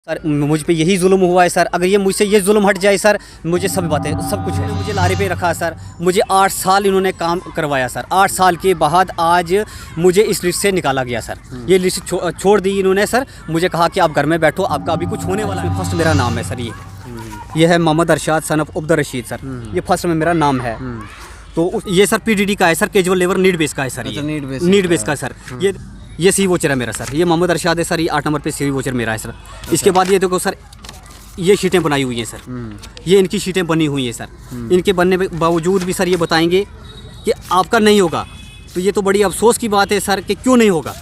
Sir मुझ पे यही जुल्म हुआ है सर। अगर ये मुझसे ये जुल्म हट जाए सर, मुझे सब बातें सब कुछ है। मुझे लारे पे रखा सर, मुझे 8 साल इन्होंने काम करवाया सर। 8 साल के बाद आज मुझे इस लिस्ट से निकाला गया सर। ये लिस्ट छोड़ दी इन्होंने सर। मुझे कहा कि आप घर में बैठो, आपका अभी कुछ होने वाला है। फर्स्ट मेरा नाम है सर, ये है Mohammad Arshad son of Abdul Rashid sir. ये फर्स्ट में मेरा नाम है। तो ये सर PDD का है sir, casual labour need base का है सर। ये नीड बेस का सर। ये सी वोचर है मेरा सर। ये मोहम्मद अरशाद है सर। ये 8 नंबर पे सी वोचर मेरा है सर। इसके बाद ये देखो सर, ये शीटें बनाई हुई हैं सर। ये इनकी शीटें बनी हुई हैं सर। इनके बनने के बावजूद भी सर ये बताएंगे कि आपका नहीं होगा। तो ये तो बड़ी अफसोस की बात है सर कि क्यों नहीं होगा।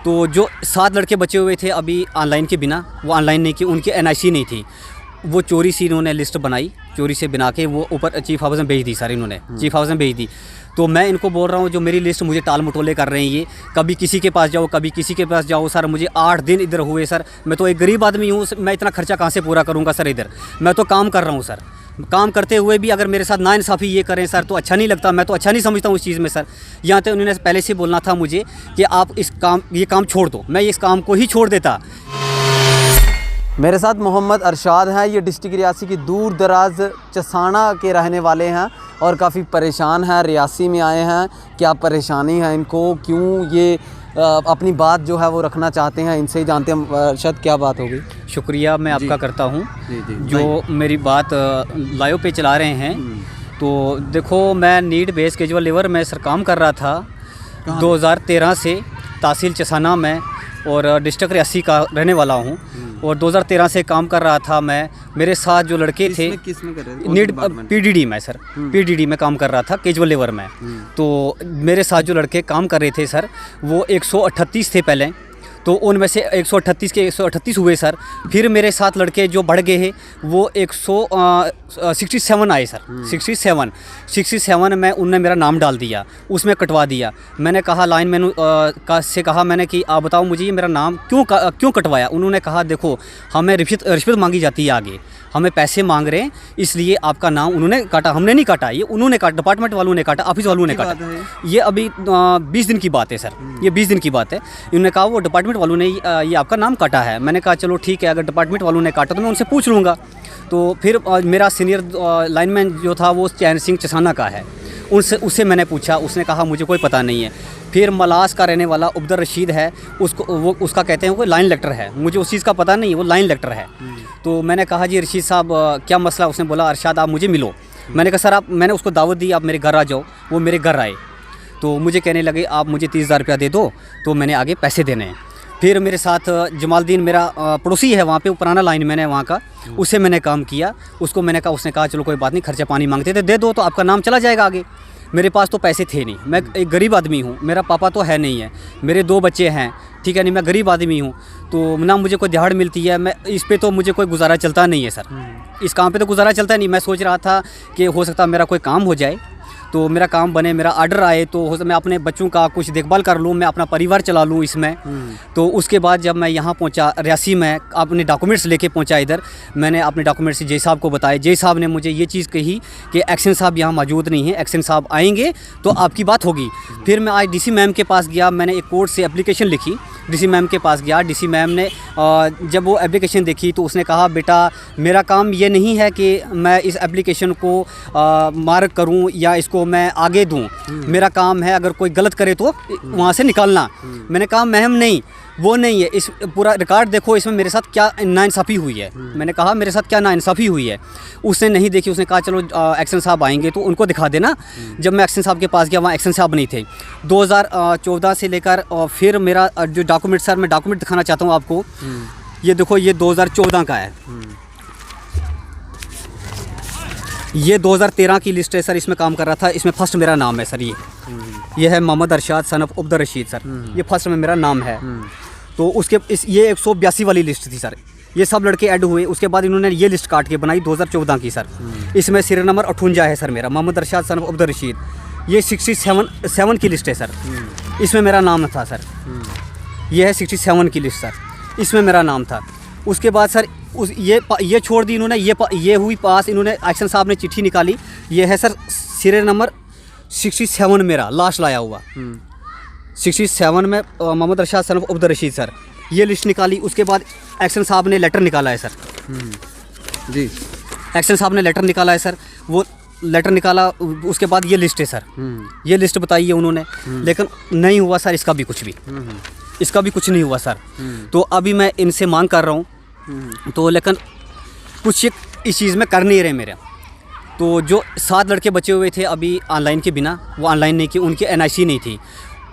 तो जो 7 लड़के बचे हुए थे अभी ऑनलाइन के बिना, वो ऑनलाइन नहीं की, उनकी NIC नहीं थी। वो चोरी से इन्होंने लिस्ट बनाई, चोरी से बना के वो ऊपर चीफ हाउस में भेज दी सर। इन्होंने चीफ हाउस में भेज दी। तो मैं इनको बोल रहा हूँ, जो मेरी लिस्ट मुझे टाल मटोले कर रहे हैं ये, कभी किसी के पास जाओ, कभी किसी के पास जाओ सर। मुझे 8 दिन इधर हुए सर। मैं तो एक गरीब आदमी हूँ, मैं इतना खर्चा कहाँ से पूरा करूँगा सर। इधर मैं तो काम कर रहा हूँ सर। काम करते हुए भी अगर मेरे साथ नाइंसाफ़ी ये करें सर तो अच्छा नहीं लगता। मैं तो अच्छा नहीं समझता हूँ इस चीज़ में सर। यहाँ तक उन्होंने पहले से बोलना था मुझे कि आप ये काम छोड़ दो। मैं इस काम को ही छोड़ देता। मेरे साथ मोहम्मद अरशाद हैं। ये डिस्ट्रिक्ट रियासी की दूर दराज चसाना के रहने वाले हैं और काफ़ी परेशान हैं। रियासी में आए हैं, क्या परेशानी है इनको, क्यों ये अपनी बात जो है वो रखना चाहते हैं, इनसे ही जानते हैं। अरशाद, क्या बात होगी? शुक्रिया मैं आपका करता हूँ जो मेरी बात लाइव पे चला रहे हैं। तो देखो, मैं नीड बेस कैजुअल लेबर में सर काम कर रहा था 2013 से तहसील चसाना में, और डिस्ट्रिक्ट रियासी का रहने वाला हूँ। और 2013 से काम कर रहा था मैं। मेरे साथ जो लड़के थे, किसमें कर रहे थे? नीड PDD में सर, PDD में काम कर रहा था कैजुअल लेबर में। तो मेरे साथ जो लड़के काम कर रहे थे सर, वो 138 थे पहले। तो उनमें से 138 के 138 हुए सर। फिर मेरे साथ लड़के जो बढ़ गए हैं वो 167 आए सर। 67 में उनने मेरा नाम डाल दिया, उसमें कटवा दिया। मैंने कहा लाइन मैन से कहा मैंने कि आप बताओ मुझे ये मेरा नाम क्यों कटवाया। उन्होंने कहा देखो, हमें रिश्वत मांगी जाती है, आगे हमें पैसे मांग रहे हैं, इसलिए आपका नाम उन्होंने काटा। हमने नहीं काटा, ये उन्होंने काटा, डिपार्टमेंट वालों ने काटा, ऑफिस वालों ने काटा। ये अभी 20 दिन की बात है सर। ये 20 दिन की बात है। इन्होंने कहा वो डिपार्टमेंट वालों ने ये आपका नाम काटा है। मैंने कहा चलो ठीक है, अगर डिपार्टमेंट वालों ने काटा तो मैं उनसे पूछ लूँगा। तो फिर मेरा सीनियर लाइनमैन जो था वो चैन सिंह चसाना का है, उससे मैंने पूछा। उसने कहा मुझे कोई पता नहीं है। फिर मलास का रहने वाला अब्दुल रशीद है, उसका कहते हैं वो लाइन लेक्टर है। मुझे उस चीज़ का पता नहीं है, वो लाइन लेक्टर है। तो मैंने कहा जी रशीद साहब क्या मसला। उसने बोला अरशाद आप मुझे मिलो। मैंने कहा सर मैंने उसको दावत दी, आप मेरे घर आ जाओ। वो मेरे घर आए तो मुझे कहने लगे आप मुझे 30,000 रुपया दे दो। तो मैंने आगे पैसे देने हैं। फिर मेरे साथ जमालदीन मेरा पड़ोसी है वहाँ पे, पुराना लाइनमैन है वहाँ का, उससे मैंने काम किया। उसको मैंने कहा, उसने कहा चलो कोई बात नहीं, खर्चा पानी मांगते थे दे दो तो आपका नाम चला जाएगा आगे। मेरे पास तो पैसे थे नहीं, मैं एक गरीब आदमी हूँ। मेरा पापा तो है नहीं है, मेरे 2 बच्चे हैं, ठीक है नहीं, मैं गरीब आदमी हूँ। तो ना मुझे कोई दिहाड़ मिलती है, मैं इस पे तो मुझे कोई गुजारा चलता नहीं है सर। इस काम पे तो गुजारा चलता नहीं। मैं सोच रहा था कि हो सकता मेरा कोई काम हो जाए, तो मेरा काम बने, मेरा ऑर्डर आए तो मैं अपने बच्चों का कुछ देखभाल कर लूँ, मैं अपना परिवार चला लूँ इसमें। तो उसके बाद जब मैं यहाँ पहुँचा रियासी में, अपने डॉक्यूमेंट्स लेके पहुँचा इधर, मैंने अपने डॉक्यूमेंट्स जय साहब को बताए। जय साहब ने मुझे ये चीज़ कही कि एक्शन साहब यहाँ मौजूद नहीं है, एक्शन साहब आएंगे तो आपकी बात होगी। फिर मैं आज DC मैम के पास गया, मैंने एक कोर्ट से एप्लीकेशन लिखी, DC मैम के पास गया। DC मैम ने जब वो एप्लीकेशन देखी तो उसने कहा बेटा मेरा काम ये नहीं है कि मैं इस एप्लीकेशन को मार्क करूं या इसको मैं आगे दूं। मेरा काम है अगर कोई गलत करे तो वहाँ से निकालना। मैंने कहा मैम नहीं, वो नहीं है, इस पूरा रिकॉर्ड देखो, इसमें मेरे साथ क्या नाइंसाफ़ी हुई है। मैंने कहा मेरे साथ क्या नाइंसाफ़ी हुई है। उसने नहीं देखी। उसने कहा चलो एक्शन साहब आएंगे तो उनको दिखा देना। जब मैं एक्शन साहब के पास गया, वहाँ एक्शन साहब नहीं थे। 2014 से लेकर फिर मेरा जो डॉक्यूमेंट सर, मैं डॉक्यूमेंट दिखाना चाहता हूँ आपको। ये देखो, ये 2014 का है। ये 2013 की लिस्ट है सर, इसमें काम कर रहा था। इसमें फर्स्ट मेरा नाम है सर। ये है Mohammad Arshad son of Abdul Rashid sir. ये फर्स्ट में मेरा नाम है। तो उसके ये 182 वाली लिस्ट थी सर। ये सब लड़के ऐड हुए। उसके बाद इन्होंने ये लिस्ट काट के बनाई 2014 की सर। इसमें सीरियल नंबर 58 है सर मेरा, मोहम्मद अरशाद सन ऑफ अब्दुल रशीद। ये 67 की लिस्ट है सर। इसमें मेरा नाम था सर। ये है 67 की लिस्ट सर, इसमें मेरा नाम था। उसके बाद सर ये छोड़ दी इन्होंने। ये हुई पास, इन्होंने एक्शन साहब ने चिट्ठी निकाली। ये है सर सीरियल नंबर 67 मेरा लास्ट लाया हुआ। 67 में Mohammad Arshad son of Abdul Rashid sir. ये लिस्ट निकाली, उसके बाद एक्शन साहब ने लेटर निकाला है सर। जी। एक्शन साहब ने लेटर निकाला है सर, वो लेटर निकाला, उसके बाद ये लिस्ट है सर, ये लिस्ट बताई है उन्होंने, लेकिन नहीं हुआ सर इसका भी कुछ भी, इसका भी कुछ नहीं हुआ सर। तो अभी मैं इनसे मांग कर रहा हूँ, तो लेकिन कुछ इस चीज़ में कर नहीं रहे मेरे। तो जो 7 लड़के बचे हुए थे अभी ऑनलाइन के बिना, वो ऑनलाइन नहीं की, उनकी NIC नहीं थी,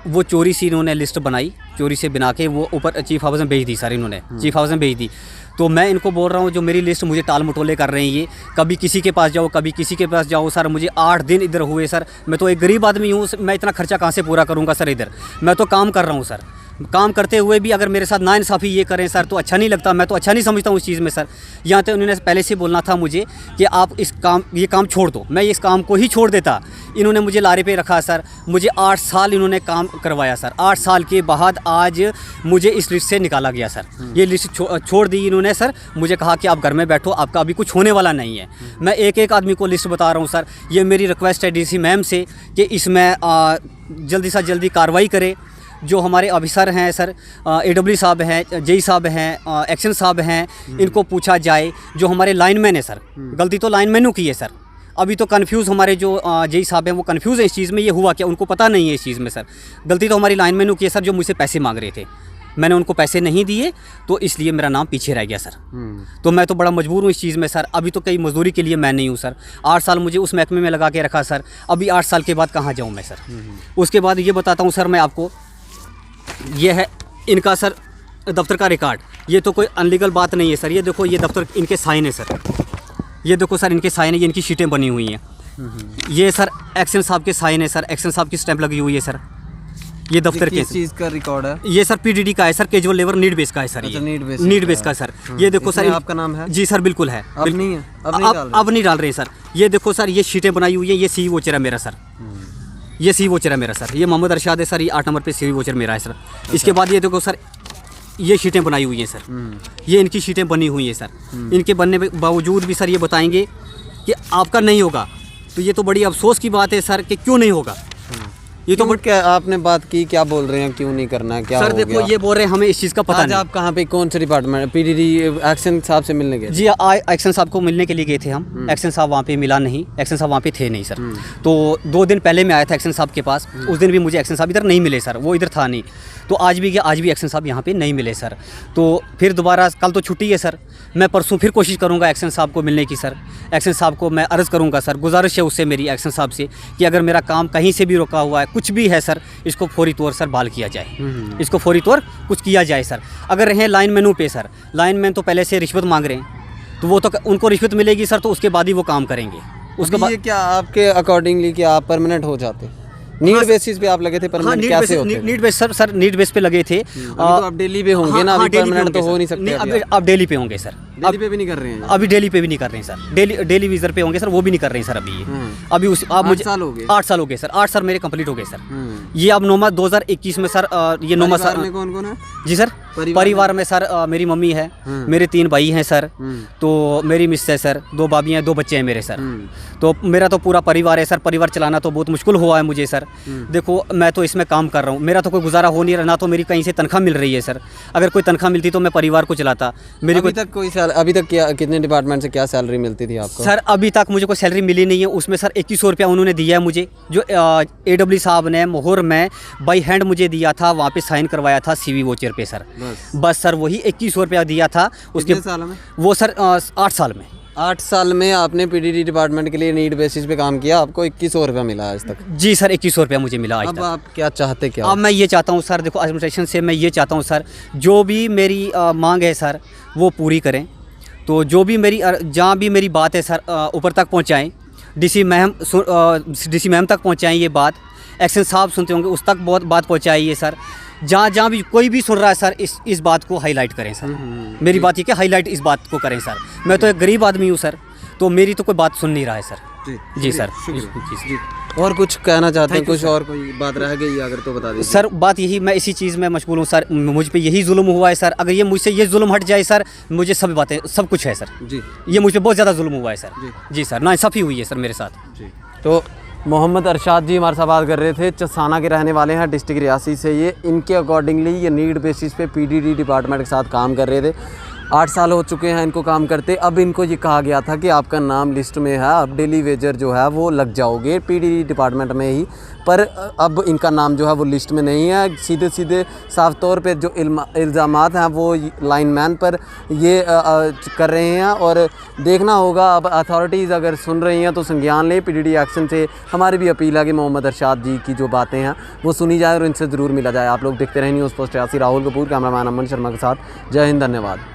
वो चोरी से इन्होंने लिस्ट बनाई, चोरी से बना के वो ऊपर चीफ हाउस में भेज दी सर, इन्होंने चीफ हाउस में भेज दी। तो मैं इनको बोल रहा हूँ जो मेरी लिस्ट मुझे टाल मटोले कर रहे हैं, ये कभी किसी के पास जाओ, कभी किसी के पास जाओ सर। मुझे 8 दिन इधर हुए सर, मैं तो एक गरीब आदमी हूँ, मैं इतना खर्चा कहाँ से पूरा करूँगा सर इधर। मैं तो काम कर रहा हूँ सर, काम करते हुए भी अगर मेरे साथ नाइंसाफ़ी ये करें सर तो अच्छा नहीं लगता, मैं तो अच्छा नहीं समझता हूँ उस चीज़ में सर। यहाँ तो उन्होंने पहले से बोलना था मुझे कि आप ये काम छोड़ दो, मैं इस काम को ही छोड़ देता। इन्होंने मुझे लारे पे रखा सर, मुझे 8 साल इन्होंने काम करवाया सर। 8 साल के बाद आज मुझे इस लिस्ट से निकाला गया सर, ये लिस्ट छोड़ दी इन्होंने सर। मुझे कहा कि आप घर में बैठो, आपका अभी कुछ होने वाला नहीं है। मैं एक एक आदमी को लिस्ट बता रहा हूँ सर। ये मेरी रिक्वेस्ट है DC मैम से कि इसमें जल्दी से जल्दी कार्रवाई करें। जो हमारे ऑफिसर हैं सर, AW साहब हैं, JE साहब हैं, एक्शन साहब हैं, इनको पूछा जाए। जो हमारे लाइनमैन है सर, गलती तो लाइनमैनों की है सर। अभी तो कंफ्यूज हमारे जो JE साहब हैं वो कंफ्यूज है इस चीज़ में, ये हुआ क्या उनको पता नहीं है इस चीज़ में सर। गलती तो हमारी लाइनमैनों की है सर, जो मुझसे पैसे मांग रहे थे, मैंने उनको पैसे नहीं दिए, तो इसलिए मेरा नाम पीछे रह गया सर। तो मैं तो बड़ा मजबूर हूँ इस चीज़ में सर। अभी तो कई मजदूरी के लिए मैं नहीं हूँ सर। 8 साल मुझे उस महकमे में लगा के रखा सर, अभी 8 साल के बाद कहाँ जाऊँ मैं सर। उसके बाद ये बताता हूँ सर मैं आपको, ये है इनका सर दफ्तर का रिकॉर्ड। ये तो कोई अनलीगल बात नहीं है सर। ये देखो, ये दफ्तर इनके साइन है सर, ये देखो सर इनके साइन है, ये इनकी शीटें बनी हुई हैं। ये सर एक्शन साहब के साइन है सर, एक्शन साहब की स्टैंप लगी हुई है सर। ये दफ्तर के चीज़ का रिकॉर्ड है, ये सर PDD का है sir, casual labour need base का है सर। ये नीड बेस का सर। ये देखो सर, आपका नाम है? जी सर बिल्कुल है। अब नहीं है, अब नहीं डाल रहे हैं सर। ये देखो सर, ये शीटें बनाई हुई है, ये सी वोचर है मेरा सर, ये सी वोचर है मेरा सर। ये मोहम्मद अरशाद है सर, ये 8 नंबर पे सी वोचर मेरा है सर। इसके बाद ये देखो सर, ये शीटें बनाई हुई हैं सर, ये इनकी शीटें बनी हुई हैं सर। इनके बनने के बावजूद भी सर ये बताएंगे कि आपका नहीं होगा। तो ये तो बड़ी अफसोस की बात है सर कि क्यों नहीं होगा। ये तो क्या आपने बात की, क्या बोल रहे हैं, क्यों नहीं करना है, क्या सर हो देखो गया? ये बोल रहे हैं हमें इस चीज़ का पता आज नहीं। आप कहाँ पे, कौन से डिपार्टमेंट, PDD एक्शन साहब से मिलने गए? जी एक्शन साहब को मिलने के लिए गए थे हम। एक्शन साहब वहाँ पे मिला नहीं, एक्शन साहब वहाँ पे थे नहीं सर। तो 2 दिन पहले मैं आया था एक्शन साहब के पास, उस दिन भी मुझे एक्शन साहब इधर नहीं मिले सर, वो इधर था नहीं। तो आज भी गया, आज भी एक्शन साहब यहाँ पे नहीं मिले सर। तो फिर दोबारा, कल तो छुट्टी है सर, मैं परसों फिर कोशिश करूँगा एक्शन साहब को मिलने की सर। एक्शन साहब को मैं अर्ज़ करूँगा सर, गुजारिश है उससे मेरी एक्शन साहब से कि अगर मेरा काम कहीं से भी रुका हुआ है, कुछ भी है सर, इसको फौरी तौर सर बहाल किया जाए, इसको फौरी तौर कुछ किया जाए सर। अगर रहें लाइनमैनों पे सर, लाइनमैन तो पहले से रिश्वत मांग रहे हैं, तो वो तो उनको रिश्वत मिलेगी सर, तो उसके बाद ही वो काम करेंगे। उसके बाद क्या आपके अकॉर्डिंगली कि आप परमानेंट हो जाते, नीड बेसिस पे आप लगे थे, परमानेंट कैसे होते? Need base sir need base पे लगे थे। तो आप डेली पे होंगे ना, अभी परमानेंट तो हो नहीं सकते। अब डेली पे होंगे सर, डेली पे भी नहीं कर रहे हैं? अभी डेली पे भी नहीं कर रहे हैं सर, डेली वीज़र पे होंगे सर, वो भी नहीं कर रहे हैं सर अभी। अभी उस आप मुझे 8 साल हो गए? 8 साल हो गए सर, 8 साल मेरे कंप्लीट हो गए सर। ये अब 9 मार्च 2021 में सर, ये 9 मार्च में कौन कौन है? जी सर, परिवार में सर मेरी मम्मी है, मेरे 3 भाई हैं सर, तो मेरी मिस है सर, 2 भाभी हैं, 2 बच्चे हैं मेरे सर। तो मेरा तो पूरा परिवार है सर। परिवार चलाना तो बहुत मुश्किल हुआ है मुझे सर। देखो मैं तो इसमें काम कर रहा हूँ, मेरा तो कोई गुजारा हो नहीं रहा, ना तो मेरी कहीं से तनख्वाह मिल रही है सर। अगर कोई तनख्वाह मिलती तो मैं परिवार को चलाता। मेरी अभी तक क्या, कितने डिपार्टमेंट से क्या सैलरी मिलती थी आपको? सर अभी तक मुझे कोई सैलरी मिली नहीं है। उसमें सर 2100 रुपया उन्होंने दिया है मुझे, जो AW साहब ने मोहर में बाई हैंड मुझे दिया था, वहाँ पे साइन करवाया था CV वोचर पे सर। बस सर वही 2100 रुपया दिया था। उसके साल में वो सर 8 साल में। 8 साल में आपने PDD डिपार्टमेंट के लिए नीड बेसिस पे काम किया, आपको 2100 रुपया मिला आज तक? जी सर 2100 रुपया मुझे मिला आज तक। अब आप क्या चाहते, क्या? अब मैं ये चाहता हूँ सर, देखो एडमिनिस्ट्रेशन से मैं ये चाहता हूँ सर, जो भी मेरी मांग है सर वो पूरी करें। तो जो भी मेरी जहाँ भी मेरी बात है सर ऊपर तक पहुँचाएँ, DC मैम तक पहुँचाएँ ये बात। एक्शन साहब सुनते होंगे, उस तक बहुत बात पहुँचाइए सर। जहाँ भी कोई भी सुन रहा है सर, इस बात को हाईलाइट करें सर। मेरी बात ये कि हाईलाइट इस बात को करें सर। मैं तो एक गरीब आदमी हूँ सर, तो मेरी तो कोई बात सुन नहीं रहा है सर। जी सर, जी। और कुछ कहना चाहते हैं? कुछ और कोई बात रह गई अगर तो बता दीजिए सर। बात यही, मैं इसी चीज़ में मशगूल हूँ सर, मुझ पे यही जुल्म हुआ है सर। अगर ये मुझसे ये जुल्म हट जाए सर, मुझे सब बातें सब कुछ है सर। जी, ये मुझ पे बहुत ज़्यादा जुल्म हुआ है सर। जी सर, नाइंसाफ़ी हुई है सर मेरे साथ। जी। तो मोहम्मद अरशाद जी हमारे साथ बात कर रहे थे, चसाना के रहने वाले हैं, डिस्ट्रिक्ट रियासी से। ये इनके अकॉर्डिंगली ये नीड बेसिस पे पीडीडी डिपार्टमेंट के साथ काम कर रहे थे। 8 साल हो चुके हैं इनको काम करते। अब इनको ये कहा गया था कि आपका नाम लिस्ट में है, अब डेली वेजर जो है वो लग जाओगे पीडीडी डिपार्टमेंट में ही, पर अब इनका नाम जो है वो लिस्ट में नहीं है। सीधे सीधे साफ तौर पे जो इल्ज़ामात हैं वो लाइनमैन पर ये कर रहे हैं, और देखना होगा अब अथॉरिटीज़ अगर सुन रही हैं तो संज्ञान लें। पीडीडी एक्शन से हमारी भी अपील है कि मोहम्मद अरशाद जी की जो बातें हैं वो सुनी जाए और इनसे ज़रूर मिला जाए। आप लोग देखते रहें news post Reasi. Rahul Kapoor, cameraman Aman Sharma के साथ। जय हिंद, धन्यवाद।